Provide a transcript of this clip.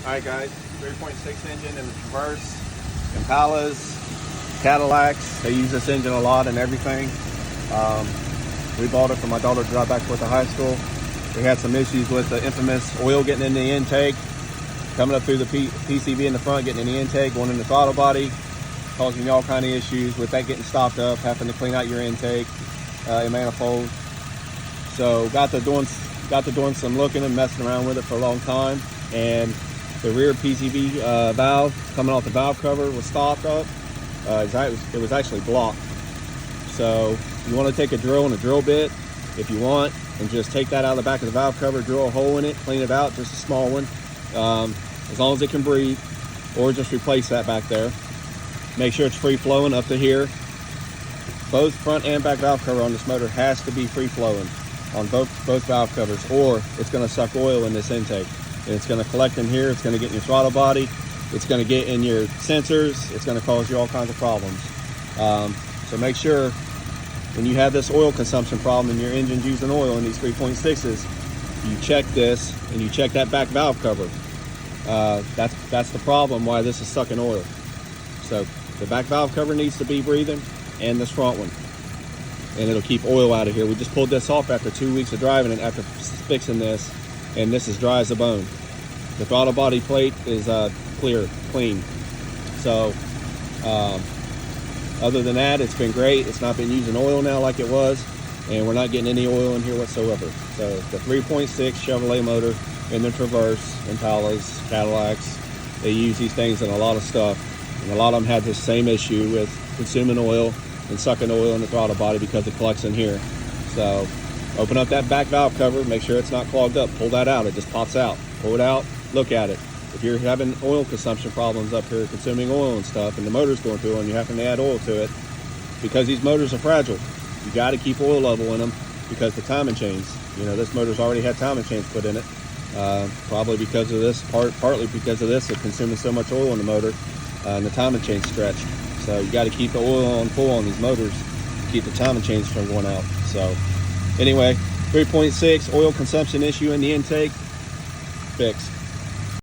Alright guys, 3.6 engine in the Traverse, Impalas, Cadillacs. They use this engine a lot and everything. We bought it for my daughter to drive back with to high school. We had some issues with the infamous oil getting in the intake, coming up through the PCV in the front, getting in the intake, going in the throttle body, causing you all kind of issues with that getting stopped up, having to clean out your intake, your manifold. So got to doing some looking and messing around with it for a long time, and the rear PCV valve coming off the valve cover was stopped up. It was actually blocked. So you want to take a drill and a drill bit if you want, and just take that out of the back of the valve cover, drill a hole in it, clean it out, just a small one, as long as it can breathe, or just replace that back there. Make sure it's free flowing up to here. Both front and back valve cover on this motor has to be free flowing on both valve covers, or it's going to suck oil in this intake. And it's going to collect in here, it's going to get in your throttle body, it's going to get in your sensors, it's going to cause you all kinds of problems. So make sure when you have this oil consumption problem and your engine's using oil in these 3.6s, you check this and you check that back valve cover. That's the problem why this is sucking oil. So the back valve cover needs to be breathing, and this front one, and it'll keep oil out of here. We just pulled this off after 2 weeks of driving it after fixing this, and this is dry as a bone. The throttle body plate is clean. So other than that, it's been great. It's not been using oil now like it was, and we're not getting any oil in here whatsoever. So the 3.6 Chevrolet motor in the Traverse, Impalas, Cadillacs, they use these things in a lot of stuff, and a lot of them had the same issue with consuming oil and sucking oil in the throttle body because it collects in here. So open up that back valve cover, make sure it's not clogged up, pull that out, it just pops out. Pull it out, look at it. If you're having oil consumption problems up here, consuming oil and stuff, and the motor's going through and you're having to add oil to it, because these motors are fragile, you got to keep oil level in them because the timing chains, this motor's already had timing chains put in it, probably because of this, partly because of this, it's consuming so much oil in the motor, and the timing chain's stretched. So you got to keep the oil on full on these motors to keep the timing chains from going out. So anyway, 3.6 oil consumption issue in the intake, fixed.